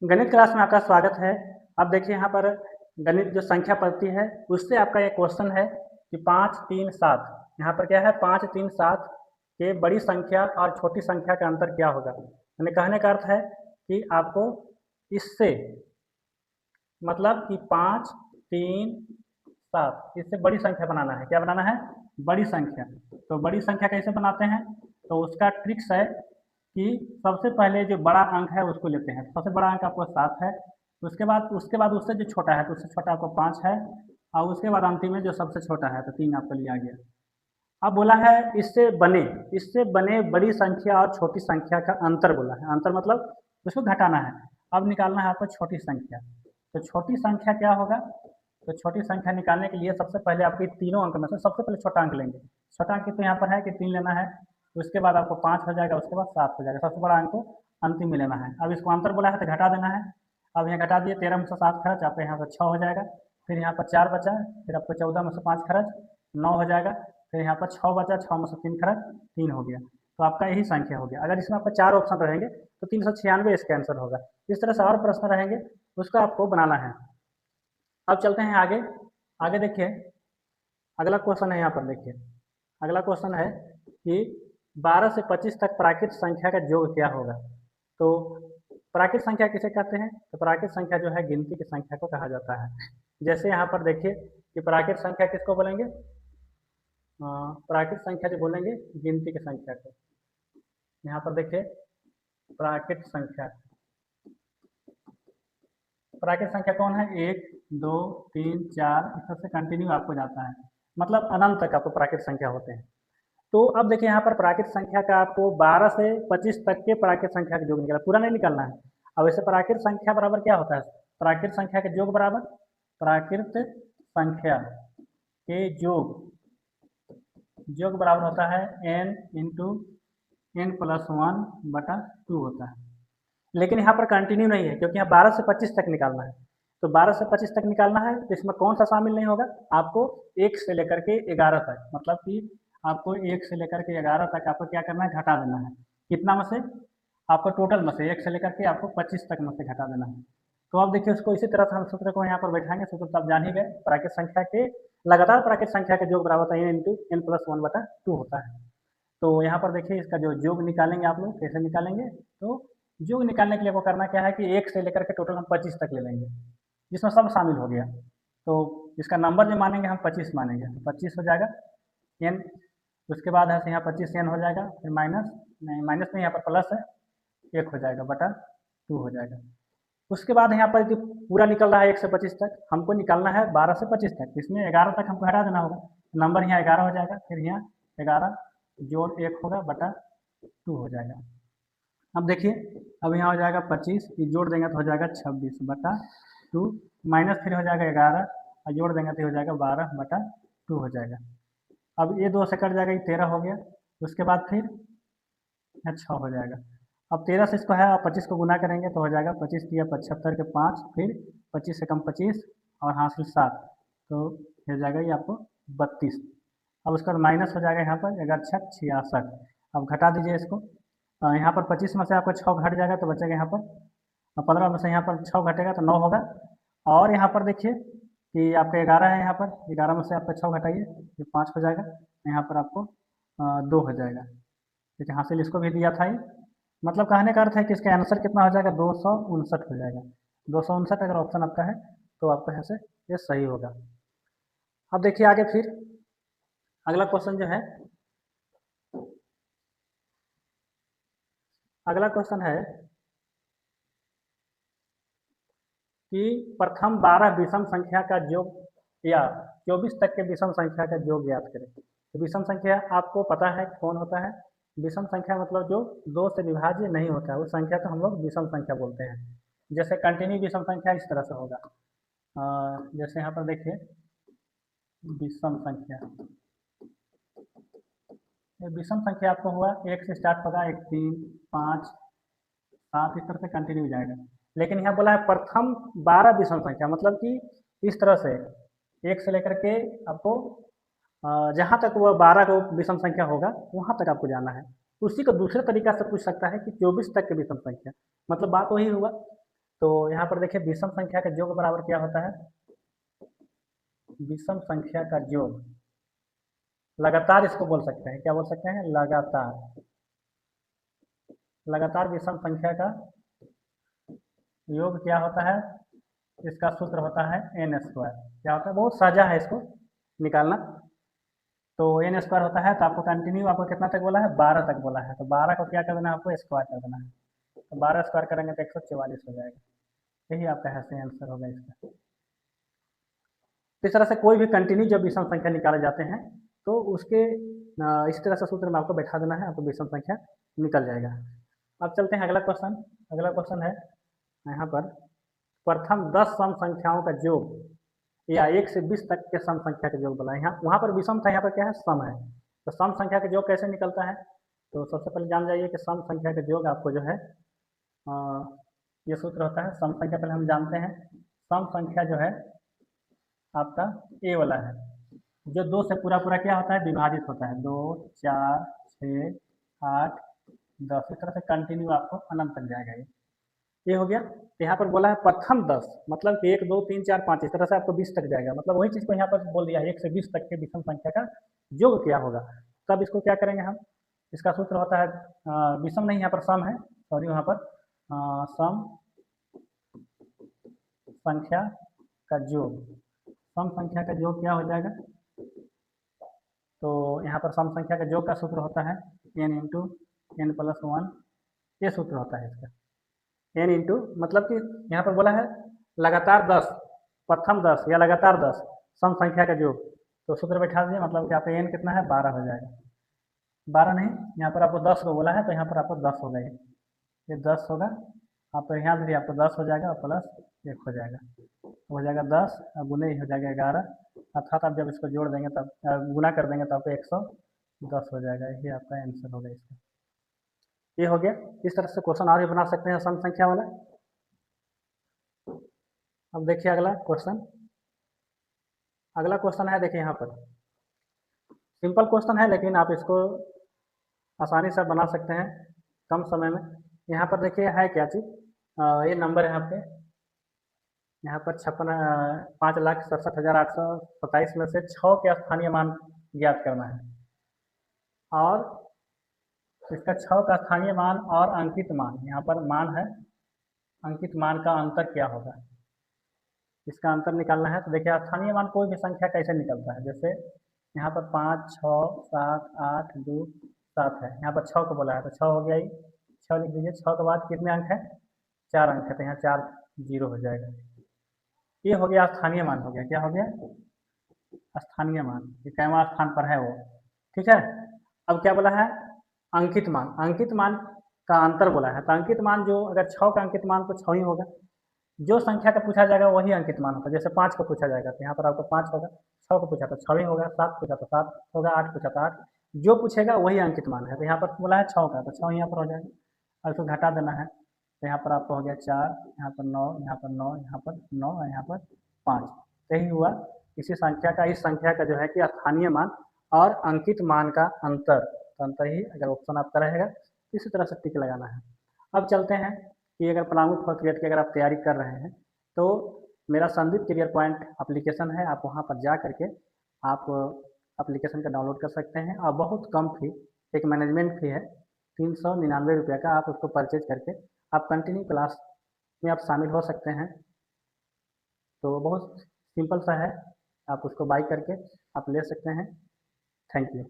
गणित क्लास में आपका स्वागत है। अब देखिए यहाँ पर गणित जो संख्या पद्धति है उससे आपका ये क्वेश्चन है कि 5, 3, 7 यहाँ पर क्या है 5, 3, 7 के बड़ी संख्या और छोटी संख्या का अंतर क्या होगा। यानी कहने का अर्थ है कि आपको इससे मतलब कि 5, 3, 7 इससे बड़ी संख्या बनाना है। क्या बनाना है? बड़ी संख्या। तो बड़ी संख्या कैसे बनाते हैं? तो उसका ट्रिक्स है कि सबसे पहले जो बड़ा अंक है उसको लेते हैं। सबसे बड़ा अंक आपको 7 है। उसके बाद उससे जो छोटा है तो उससे छोटा आपको 5 है। और उसके बाद अंतिम में जो सबसे छोटा है तो 3 आपको लिया गया। अब बोला है इससे बने बड़ी संख्या और छोटी संख्या का अंतर बोला है। अंतर मतलब उसको घटाना है। अब निकालना है आपको छोटी संख्या। तो छोटी संख्या क्या होगा? तो छोटी संख्या निकालने के लिए सबसे पहले आपके तीनों अंक में से सबसे पहले छोटा अंक लेंगे। छोटा अंक तो यहाँ पर है कि 3 लेना है। उसके बाद आपको 5 हो जाएगा, उसके बाद 7 हो जाएगा। सबसे बड़ा अंक को अंतिम में लेना है। अब इसको अंतर बोला है तो घटा देना है। अब यहाँ घटा दिए, 13 में से 7 खर्च, आपको यहाँ पर 6 हो जाएगा। फिर यहाँ पर 4 बचा, फिर आपको 14 में से 5 खर्च 9 हो जाएगा। फिर यहाँ पर 6 बचा, 6 में से 3 खर्च 3 हो गया। तो आपका यही संख्या हो गया। अगर इसमें आपका 4 ऑप्शन रहेंगे तो 396 इसका आंसर होगा। इस तरह से और प्रश्न रहेंगे, उसको आपको बनाना है। अब चलते हैं आगे। आगे देखिए, अगला क्वेश्चन है। यहाँ पर देखिए, अगला क्वेश्चन है कि 12 से 25 तक प्राकृत संख्या का योग क्या होगा। तो प्राकृत संख्या किसे कहते हैं? तो प्राकृत संख्या जो है गिनती की संख्या को कहा जाता है। जैसे यहाँ पर देखिए कि प्राकृत संख्या किसको बोलेंगे? प्राकृत संख्या जो बोलेंगे गिनती की संख्या को। यहाँ पर देखिए प्राकृत संख्या, प्राकृत संख्या कौन है? 1, 2, 3, 4 इस तरह से कंटिन्यू आपको जाता है। मतलब अनंत तक आपको प्राकृत संख्या होते हैं। तो अब देखिए यहाँ पर प्राकृत संख्या का आपको 12 से 25 तक के प्राकृत संख्या का योग निकालना, पूरा नहीं निकालना है। अब ऐसे प्राकृत संख्या बराबर क्या होता है? प्राकृत संख्या के योग बराबर प्राकृत संख्या के योग बराबर होता है n इंटू n प्लस 1/2 होता है। लेकिन यहाँ पर कंटिन्यू नहीं है क्योंकि यहाँ 12 से 25 तक निकालना है। तो 12 से 25 तक निकालना है तो इसमें कौन सा शामिल नहीं होगा? आपको 1 से लेकर के 11 तक, मतलब कि आपको 1 से लेकर के 11 तक आपको क्या करना है? घटा देना है। कितना में से? आपको टोटल में से 1 से लेकर के आपको 25 तक में से घटा देना है। तो अब देखिए उसको इसी तरह से हम सूत्र को यहाँ पर बैठाएंगे। सूत्र तो आप जान ही गए, प्राकृत संख्या के लगातार प्राकृत संख्या के योग बराबर होता है n इंटू n प्लस 1/2 होता है। तो यहाँ पर देखिए इसका जो योग निकालेंगे आप लोग कैसे निकालेंगे? तो योग निकालने के लिए आपको करना क्या है कि 1 से लेकर के टोटल हम 25 तक ले लेंगे, जिसमें सब शामिल हो गया। तो इसका नंबर जो मानेंगे हम 25 मानेंगे, तो 25 हो जाएगा n। उसके बाद है यहाँ 25 n हो जाएगा, फिर माइनस नहीं, माइनस नहीं, यहाँ पर प्लस है, 1 हो जाएगा बटा 2 हो जाएगा। उसके बाद यहाँ पर जो पूरा निकल रहा है 1 से 25 तक, हमको निकालना है 12 से 25 तक। इसमें 11 तक हमको हटा देना होगा। नंबर यहाँ 11 हो जाएगा, फिर यहाँ 11 जोड़ 1 होगा बटा 2 हो जाएगा। अब देखिए, अब यहाँ हो जाएगा 25, ये जोड़ देंगे तो हो जाएगा 26/2, माइनस फिर हो जाएगा 11 और जोड़ देंगे तो हो जाएगा 12/2 हो जाएगा। अब ये 2 से कट जाएगा, ये 13 हो गया। उसके बाद फिर यहाँ 6 हो जाएगा। अब 13 से इसको है और 25 को गुना करेंगे तो हो जाएगा 25 तिया 75 के 5, फिर 25 से कम 25 और हासिल 7, तो हो जाएगा ये आपको 32। अब उसका माइनस हो जाएगा यहाँ पर 11 छक 66। अब घटा दीजिए इसको। यहाँ पर 25 में से आपको 6 घट जाएगा तो बचेगा यहाँ पर 15 में से यहाँ पर 6 घटेगा तो 9 होगा। और यहाँ पर देखिए कि आपका 11 है, यहाँ पर 11 में से आपका 6 घटाइए, ये 5 हो जाएगा। यहाँ पर आपको 2 हो जाएगा। देखिए हासिल इसको भी दिया था ये। मतलब कहने का अर्थ है कि इसका आंसर कितना हो जाएगा? 259 हो जाएगा। 259 अगर ऑप्शन आपका है तो आपका यहाँ से ये सही होगा। अब देखिए आगे फिर अगला क्वेश्चन जो है, अगला क्वेश्चन है कि प्रथम 12 विषम संख्या का योग या 24 तक के विषम संख्या का योग ज्ञात करें। तो विषम संख्या आपको पता है कौन होता है? विषम संख्या मतलब जो 2 से विभाज्य नहीं होता है उस संख्या को हम लोग विषम संख्या बोलते हैं। जैसे कंटिन्यू विषम संख्या इस तरह से होगा। जैसे यहाँ पर देखिए विषम संख्या, ये विषम संख्या आपको हुआ 1 से स्टार्ट होगा, 1, 3, 5, 7 इस तरह से कंटिन्यू जाएगा। लेकिन यहाँ बोला है प्रथम 12 विषम संख्या, मतलब कि इस तरह से 1 से लेकर के आपको जहाँ तक वह 12 को विषम संख्या होगा वहाँ तक आपको जाना है। उसी को दूसरे तरीका से पूछ सकता है कि 24 तक के विषम संख्या, मतलब बात वही हुआ। तो यहाँ पर देखिए विषम संख्या का योग बराबर क्या होता है, विषम संख्या का योग लगातार इसको बोल सकते हैं, क्या बोल सकते हैं, लगातार। लगातार विषम संख्या का योग क्या होता है, इसका सूत्र होता है n स्क्वायर। क्या होता है, बहुत साझा है इसको निकालना। तो n स्क्वायर होता है, तो आपको कंटिन्यू आपको कितना तक बोला है, 12 तक बोला है, तो 12 को क्या कर देना है, आपको स्क्वायर कर देना है। तो 12 स्क्वायर करेंगे तो 144 हो जाएगा। यही आपका है सही आंसर होगा इसका। इस तरह से कोई भी कंटिन्यू जब विषम संख्या निकाले जाते हैं तो उसके इस तरह से सूत्र में आपको बैठा देना है, आपको विषम संख्या निकल जाएगा। अब चलते हैं अगला क्वेश्चन। अगला क्वेश्चन है यहाँ पर प्रथम 10 सम संख्याओं का योग या 1 से 20 तक के सम संख्या का योग बोला है। यहाँ वहाँ पर विषम था, यहाँ पर क्या है, सम है। तो सम संख्या का योग कैसे निकलता है, तो सबसे पहले जान जाइए कि सम संख्या का योग आपको जो है ये सूत्र होता है। सम संख्या पहले हम जानते हैं, सम संख्या जो है आपका ए वाला है, जो 2 से पूरा पूरा क्या होता है, विभाजित होता है। 2, 4, 6, 8, 10, इस तरह से कंटिन्यू आपको अनंत तक जाएगा। ये हो गया। यहाँ पर बोला है प्रथम 10, मतलब कि 1, 2, 3, 4, 5, इस तरह से आपको 20 तक जाएगा। मतलब वही चीज़ को यहाँ पर बोल दिया है, 1 से 20 तक के विषम संख्या का योग क्या होगा। तब इसको क्या करेंगे हम, इसका सूत्र होता है विषम नहीं, यहाँ पर सम है, सॉरी, वहाँ पर सम संख्या का योग। सम संख्या का योग क्या हो जाएगा, तो यहाँ पर सम संख्या का योग का सूत्र होता है n इंटू n प्लस 1, ये सूत्र होता है इसका। n इंटू मतलब कि यहाँ पर बोला है लगातार 10, प्रथम 10 या लगातार 10 सम संख्या का योग, तो सूत्र बैठा दीजिए, मतलब कि आपका n कितना है, 12 हो जाएगा। 12 नहीं, यहाँ पर आपको 10 को बोला है, तो यहाँ पर आपको 10 होगा, ये 10 होगा। आप तो यहाँ भी आपको 10 हो जाएगा और प्लस 1 हो जाएगा, हो जाएगा 10 और गुने ही हो जाएगा 11, अर्थात आप जब इसको जोड़ देंगे तब गुना कर देंगे तो आपको 110 हो जाएगा। यही आपका आंसर होगा इसका। ये हो गया। इस तरह से क्वेश्चन और भी बना सकते हैं सम संख्या वाला। अब देखिए अगला क्वेश्चन। अगला क्वेश्चन है, देखिए यहाँ पर सिंपल क्वेश्चन है, लेकिन आप इसको आसानी से बना सकते हैं कम समय में। यहाँ पर देखिए है क्या चीज़, ये नंबर है आपके, यहाँ पर 5,67,827 में से 6 के स्थानीय मान ज्ञात करना है, और इसका 6 का स्थानीय मान और अंकित मान, यहाँ पर मान है, अंकित मान का अंतर क्या होगा, इसका अंतर निकालना है। तो देखिए स्थानीय मान कोई भी संख्या कैसे निकलता है, जैसे यहाँ पर 5, 6, 7, 8, 2, 7 है, यहाँ पर 6 को बोला है तो 6 हो गया ही, 6 लिख दीजिए। 6 के बाद कितने अंक है, 4 अंक है, तो यहाँ 4 0 हो जाएगा। ये हो गया स्थानीय मान, हो गया, क्या हो गया, स्थानीय मान, ये कैवा स्थान पर है वो, ठीक है। अब क्या बोला है, अंकित मान, अंकित मान का अंतर बोला है। तो अंकित मान जो, अगर 6 का अंकित मान तो 6 ही होगा, जो संख्या का पूछा जाएगा वही अंकित मान होगा। जैसे 5 को पूछा जाएगा तो यहाँ पर आपको 5 होगा, 6 को पूछा तो 6 ही होगा, 7 पूछा तो 7 होगा, 8 पूछा तो 8, जो पूछेगा वही अंकित मान है। तो यहाँ पर बोला है 6 का, तो 6 यहाँ पर हो जाएगा, और इसको घटा देना है, तो यहाँ पर आपको हो गया 4, यहाँ पर 9, यहाँ पर 9, यहाँ पर 9 और यहाँ पर 5। यही हुआ इसी संख्या का, इस संख्या का जो है कि स्थानीय मान और अंकित मान का अंतर। तो अंतर ही अगर ऑप्शन आपका रहेगा, इसी तरह से टिक लगाना है। अब चलते हैं कि अगर प्लामूथ फॉर क्रिएट की अगर आप तैयारी कर रहे हैं तो मेरा संदीप करियर पॉइंट एप्लीकेशन है, आप वहाँ पर जा करके आप एप्लीकेशन का डाउनलोड कर सकते हैं, और बहुत कम फी, एक मैनेजमेंट फी है 399 रुपये का, आप उसको परचेज करके आप कंटिन्यू क्लास में आप शामिल हो सकते हैं। तो बहुत सिंपल सा है, आप उसको बाई करके आप ले सकते हैं। Thank you.